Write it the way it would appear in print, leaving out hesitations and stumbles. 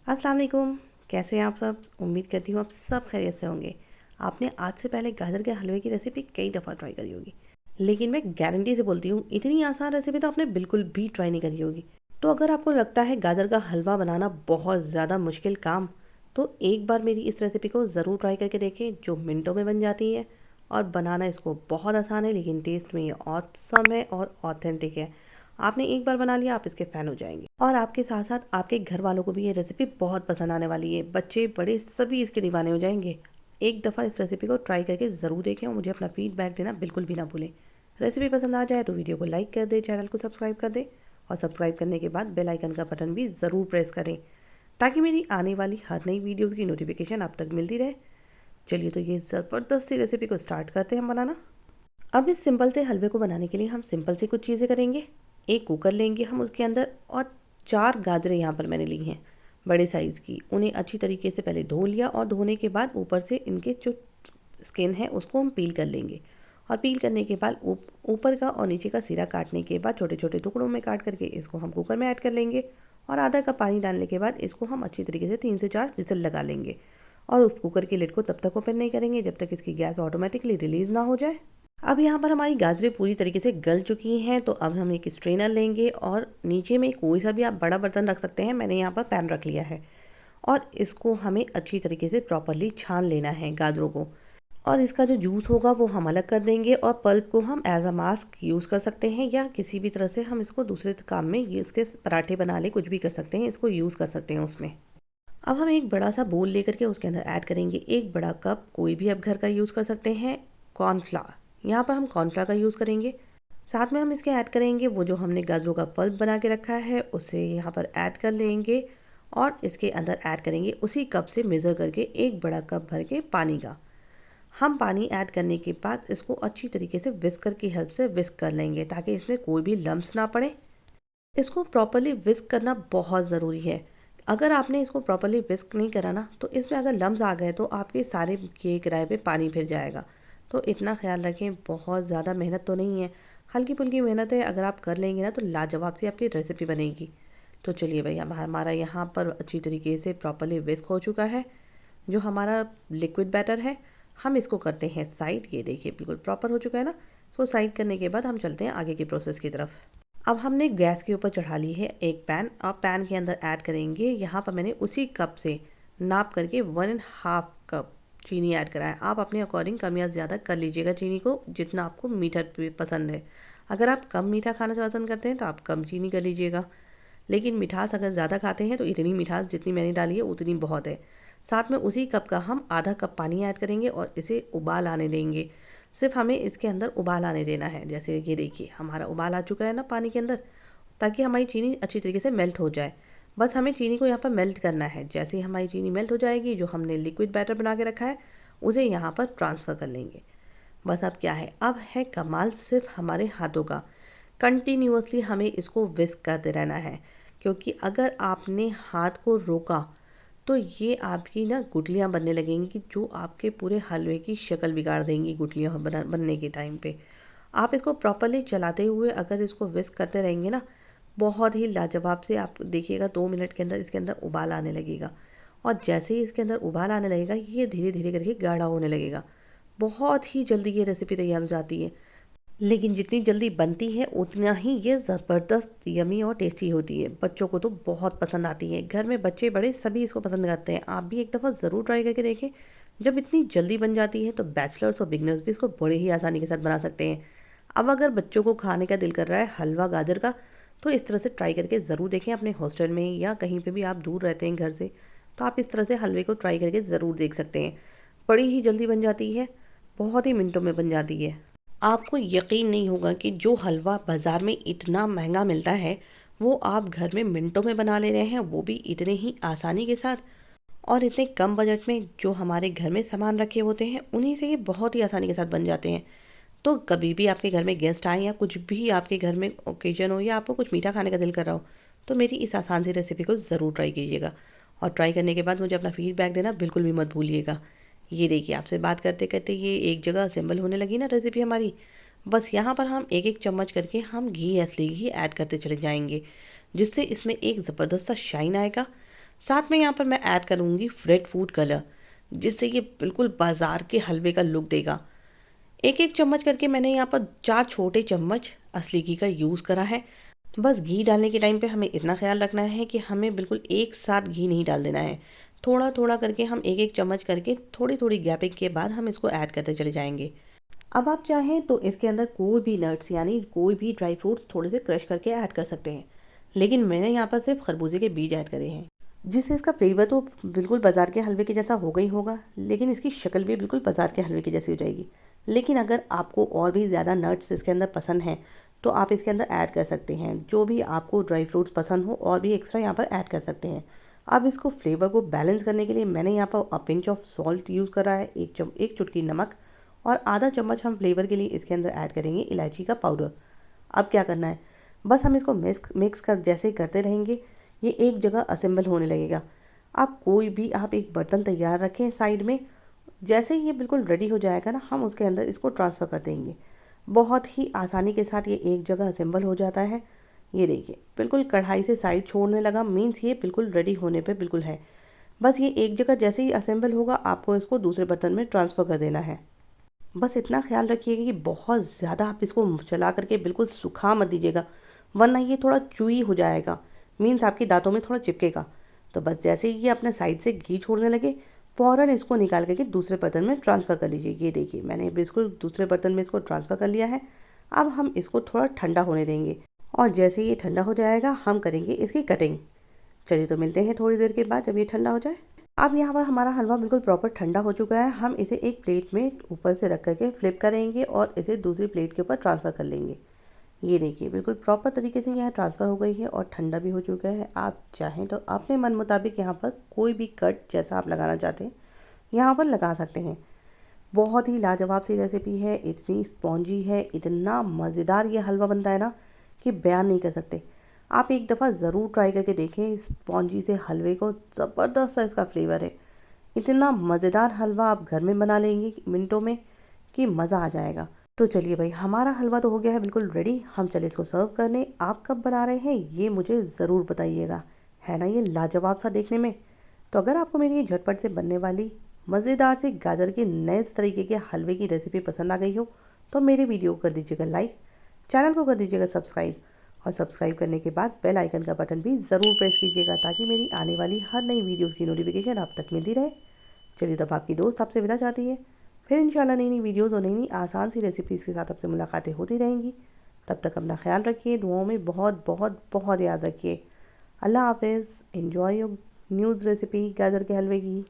अस्सलाम वालेकुम। कैसे हैं आप सब? उम्मीद करती हूँ आप सब खैरियत से होंगे। आपने आज से पहले गाजर के हलवे की रेसिपी कई दफ़ा ट्राई करी होगी, लेकिन मैं गारंटी से बोलती हूँ इतनी आसान रेसिपी तो आपने बिल्कुल भी ट्राई नहीं करी होगी। तो अगर आपको लगता है गाजर का हलवा बनाना बहुत ज़्यादा मुश्किल काम, तो एक बार मेरी इस रेसिपी को ज़रूर ट्राई करके देखें, जो मिनटों में बन जाती है। और बनाना इसको बहुत आसान है, लेकिन टेस्ट में ये ऑसम है और ऑथेंटिक है। आपने एक बार बना लिया, आप इसके फ़ैन हो जाएंगे, और आपके साथ साथ आपके घर वालों को भी ये रेसिपी बहुत पसंद आने वाली है। बच्चे बड़े सभी इसके दीवाने हो जाएंगे। एक दफ़ा इस रेसिपी को ट्राई करके ज़रूर देखें और मुझे अपना फीडबैक देना बिल्कुल भी ना भूलें। रेसिपी पसंद आ जाए तो वीडियो को लाइक कर दें, चैनल को सब्सक्राइब कर दें, और सब्सक्राइब करने के बाद बेल आइकन का बटन भी ज़रूर प्रेस करें, ताकि मेरी आने वाली हर नई वीडियोज़ की नोटिफिकेशन आप तक मिलती रहे। चलिए, तो ये ज़बरदस्त सी रेसिपी को स्टार्ट करते हैं हम बनाना। अब इस सिंपल से हलवे को बनाने के लिए हम सिंपल से कुछ चीज़ें करेंगे। एक कुकर लेंगे हम, उसके अंदर और 4 गाजरें यहाँ पर मैंने ली हैं, बड़े साइज़ की। उन्हें अच्छी तरीके से पहले धो लिया, और धोने के बाद ऊपर से इनके जो स्किन है उसको हम पील कर लेंगे। और पील करने के बाद ऊपर का और नीचे का सिरा काटने के बाद छोटे छोटे टुकड़ों में काट करके इसको हम कुकर में ऐड कर लेंगे। और आधा कप पानी डालने के बाद इसको हम अच्छी तरीके से 3 से 4 विसल लगा लेंगे। और उस कुकर की लिड को तब तक ओपन नहीं करेंगे जब तक इसकी गैस ऑटोमेटिकली रिलीज़ ना हो जाए। अब यहाँ पर हमारी गाजरें पूरी तरीके से गल चुकी हैं, तो अब हम एक स्ट्रेनर लेंगे और नीचे में कोई सा भी आप बड़ा बर्तन रख सकते हैं। मैंने यहाँ पर पैन रख लिया है, और इसको हमें अच्छी तरीके से प्रॉपरली छान लेना है गाजरों को। और इसका जो जूस होगा वो हम अलग कर देंगे, और पल्प को हम एज अ मास्क यूज़ कर सकते हैं, या किसी भी तरह से हम इसको दूसरे काम में ये इसके पराठे बना ले, कुछ भी कर सकते हैं, इसको यूज़ कर सकते हैं उसमें। अब हम एक बड़ा सा बोल लेकर के उसके अंदर ऐड करेंगे एक बड़ा कप, कोई भी आप घर का यूज़ कर सकते हैं, कॉर्नफ्लावर। यहाँ पर हम कॉर्नफ्लावर का यूज़ करेंगे। साथ में हम इसके ऐड करेंगे वो जो हमने गाजरों का पल्प बना के रखा है, उसे यहाँ पर ऐड कर लेंगे। और इसके अंदर ऐड करेंगे उसी कप से मेज़र करके एक बड़ा कप भर के पानी का। हम पानी ऐड करने के बाद इसको अच्छी तरीके से विस्कर की हेल्प से विस्क कर लेंगे, ताकि इसमें कोई भी लम्स ना पड़े। इसको प्रॉपर्ली विस्क करना बहुत ज़रूरी है। अगर आपने इसको प्रॉपर्ली विस्क नहीं करा ना, तो इसमें अगर लम्स आ गए तो आपके सारे किए किराए पे पानी फिर जाएगा। तो इतना ख्याल रखें, बहुत ज़्यादा मेहनत तो नहीं है, हल्की फुल्की मेहनत है। अगर आप कर लेंगे ना तो लाजवाब सी आपकी रेसिपी बनेगी। तो चलिए भाई, अब हमारा यहाँ पर अच्छी तरीके से प्रॉपर्ली विस्क हो चुका है। जो हमारा लिक्विड बैटर है, हम इसको करते हैं साइड। ये देखिए बिल्कुल प्रॉपर हो चुका है ना। तो साइड करने के बाद हम चलते हैं आगे की प्रोसेस की तरफ। अब हमने गैस के ऊपर चढ़ा ली है एक पैन। अब पैन के अंदर ऐड करेंगे, यहाँ पर मैंने उसी कप से नाप करके 1.5 कप चीनी ऐड करा है। आप अपने अकॉर्डिंग कम या ज़्यादा कर लीजिएगा चीनी को, जितना आपको मीठा पसंद है। अगर आप कम मीठा खाना पसंद करते हैं तो आप कम चीनी कर लीजिएगा, लेकिन मिठास अगर ज़्यादा खाते हैं तो इतनी मिठास जितनी मैंने डाली है उतनी बहुत है। साथ में उसी कप का हम आधा कप पानी ऐड करेंगे और इसे उबाल आने देंगे। सिर्फ हमें इसके अंदर उबाल आने देना है। जैसे ये देखिए हमारा उबाल आ चुका है ना पानी के अंदर, ताकि हमारी चीनी अच्छी तरीके से मेल्ट हो जाए। बस हमें चीनी को यहाँ पर मेल्ट करना है। जैसे ही हमारी चीनी मेल्ट हो जाएगी, जो हमने लिक्विड बैटर बना के रखा है उसे यहाँ पर ट्रांसफ़र कर लेंगे। बस अब क्या है, अब है कमाल सिर्फ हमारे हाथों का। कंटिन्यूअसली हमें इसको विस्क करते रहना है, क्योंकि अगर आपने हाथ को रोका तो ये आपकी ना गुठलियाँ बनने लगेंगी, जो आपके पूरे हलवे की शक्ल बिगाड़ देंगी। गुठलियाँ बनने के टाइम पे आप इसको प्रॉपरली चलाते हुए अगर इसको विस्क करते रहेंगे ना, बहुत ही लाजवाब से आप देखिएगा 2 मिनट के अंदर इसके अंदर उबाल आने लगेगा। और जैसे ही इसके अंदर उबाल आने लगेगा, ये धीरे धीरे करके गाढ़ा होने लगेगा। बहुत ही जल्दी ये रेसिपी तैयार हो जाती है, लेकिन जितनी जल्दी बनती है उतना ही ये ज़बरदस्त यमी और टेस्टी होती है। बच्चों को तो बहुत पसंद आती है, घर में बच्चे बड़े सभी इसको पसंद करते हैं। आप भी एक दफ़ा ज़रूर ट्राई करके देखें। जब इतनी जल्दी बन जाती है तो बैचलर्स और बिगनर्स भी इसको बड़े ही आसानी के साथ बना सकते हैं। अब अगर बच्चों को खाने का दिल कर रहा है हलवा गाजर का, तो इस तरह से ट्राई करके ज़रूर देखें। अपने हॉस्टल में या कहीं पर भी आप दूर रहते हैं घर से, तो आप इस तरह से हलवे को ट्राई करके ज़रूर देख सकते हैं। बड़ी ही जल्दी बन जाती है, बहुत ही मिनटों में बन जाती है। आपको यकीन नहीं होगा कि जो हलवा बाज़ार में इतना महंगा मिलता है, वो आप घर में मिनटों में बना ले रहे हैं, वो भी इतने ही आसानी के साथ। और इतने कम बजट में जो हमारे घर में सामान रखे होते हैं, उन्हीं से ये बहुत ही आसानी के साथ बन जाते हैं। तो कभी भी आपके घर में गेस्ट आए, या कुछ भी आपके घर में ओकेजन हो, या आपको कुछ मीठा खाने का दिल कर रहा हो, तो मेरी इस आसान सी रेसिपी को ज़रूर ट्राई कीजिएगा। और ट्राई करने के बाद मुझे अपना फीडबैक देना बिल्कुल भी मत भूलिएगा। ये देखिए, आपसे बात करते करते ये एक जगह असेंबल होने लगी ना रेसिपी हमारी। बस यहाँ पर हम एक एक चम्मच करके हम घी असली घी ऐड करते चले जाएंगे, जिससे इसमें एक ज़बरदस्त सा शाइन आएगा। साथ में यहाँ पर मैं ऐड करूँगी रेड फूड कलर, जिससे ये बिल्कुल बाज़ार के हलवे का लुक देगा। एक एक चम्मच करके मैंने यहाँ पर 4 छोटे चम्मच असली घी का यूज़ करा है। बस घी डालने के टाइम पे हमें इतना ख्याल रखना है कि हमें बिल्कुल एक साथ घी नहीं डाल देना है। थोड़ा थोड़ा करके हम एक एक चम्मच करके थोड़ी थोड़ी गैपिंग के बाद हम इसको ऐड करते चले जाएंगे। अब आप चाहें तो इसके अंदर कोई भी नट्स यानी कोई भी ड्राई फ्रूट्स थोड़े से क्रश करके ऐड कर सकते हैं, लेकिन मैंने यहाँ पर सिर्फ खरबूजे के बीज ऐड करे हैं, जिससे इसका फ्लेवर तो बिल्कुल बाज़ार के हलवे के जैसा होगा ही होगा, लेकिन इसकी शक्ल भी बिल्कुल बाज़ार के हलवे की जैसी हो जाएगी। लेकिन अगर आपको और भी ज़्यादा नट्स इसके अंदर पसंद हैं तो आप इसके अंदर ऐड कर सकते हैं, जो भी आपको ड्राई फ्रूट्स पसंद हो और भी एक्स्ट्रा यहाँ पर ऐड कर सकते हैं। अब इसको फ्लेवर को बैलेंस करने के लिए मैंने यहाँ पर पिंच ऑफ सॉल्ट यूज़ करा है, एक चुटकी नमक, और आधा चम्मच हम फ्लेवर के लिए इसके अंदर ऐड करेंगे इलायची का पाउडर। अब क्या करना है, बस हम इसको मिक्स कर जैसे ही करते रहेंगे ये एक जगह असेंबल होने लगेगा। आप एक बर्तन तैयार रखें साइड में। जैसे ही ये बिल्कुल रेडी हो जाएगा ना, हम उसके अंदर इसको ट्रांसफ़र कर देंगे। बहुत ही आसानी के साथ ये एक जगह असेंबल हो जाता है। ये देखिए बिल्कुल कढ़ाई से साइड छोड़ने लगा, मीन्स ये बिल्कुल रेडी होने पे बिल्कुल है। बस ये एक जगह जैसे ही असेंबल होगा आपको इसको दूसरे बर्तन में ट्रांसफ़र कर देना है। बस इतना ख्याल रखिएगा कि बहुत ज़्यादा आप इसको चला करके बिल्कुल सुखा मत दीजिएगा, वरना ये थोड़ा चूई हो जाएगा, मीन्स आपके दांतों में थोड़ा चिपकेगा। तो बस जैसे ही ये अपने साइड से घी छोड़ने लगे फ़ौरन इसको निकाल करके दूसरे बर्तन में ट्रांसफ़र कर लीजिए। ये देखिए मैंने बिल्कुल दूसरे बर्तन में इसको ट्रांसफ़र कर लिया है। अब हम इसको थोड़ा ठंडा होने देंगे और जैसे ये ठंडा हो जाएगा हम करेंगे इसकी कटिंग। चलिए तो मिलते हैं थोड़ी देर के बाद जब ये ठंडा हो जाए। अब यहाँ पर हमारा हलवा बिल्कुल प्रॉपर ठंडा हो चुका है। हम इसे एक प्लेट में ऊपर से रख करके फ्लिप करेंगे और इसे दूसरी प्लेट के ऊपर ट्रांसफ़र कर लेंगे। ये देखिए बिल्कुल प्रॉपर तरीके से यह ट्रांसफ़र हो गई है और ठंडा भी हो चुका है। आप चाहें तो अपने मन मुताबिक यहाँ पर कोई भी कट जैसा आप लगाना चाहते हैं यहाँ पर लगा सकते हैं। बहुत ही लाजवाब सी रेसिपी है, इतनी स्पॉन्जी है, इतना मज़ेदार ये हलवा बनता है ना कि बयान नहीं कर सकते। आप एक दफ़ा ज़रूर ट्राई करके देखें स्पॉन्जी से हलवे को, ज़बरदस्त सा इसका फ्लेवर है। इतना मज़ेदार हलवा आप घर में बना लेंगे मिनटों में कि मज़ा आ जाएगा। तो चलिए भाई हमारा हलवा तो हो गया है बिल्कुल रेडी, हम चले इसको सर्व करने। आप कब बना रहे हैं ये मुझे ज़रूर बताइएगा। है ना ये लाजवाब सा देखने में। तो अगर आपको मेरी ये झटपट से बनने वाली मज़ेदार से गाजर के नए तरीके के हलवे की रेसिपी पसंद आ गई हो तो मेरे वीडियो को कर दीजिएगा लाइक, चैनल को कर दीजिएगा सब्सक्राइब, और सब्सक्राइब करने के बाद बेल आइकन का बटन भी ज़रूर प्रेस कीजिएगा ताकि मेरी आने वाली हर नई वीडियोज़ की नोटिफिकेशन आप तक मिलती रहे। चलिए तब आपकी दोस्त आपसे विदा चाहती है। फिर इंशाल्लाह नई नई वीडियोज़ और नई नई आसान सी रेसिपीज़ के साथ आपसे मुलाकातें होती रहेंगी। तब तक अपना ख्याल रखिए, दुआओं में बहुत बहुत बहुत याद रखिए। अल्लाह हाफिज़। एंजॉय योर न्यूज़ रेसिपी गाजर के हलवे की।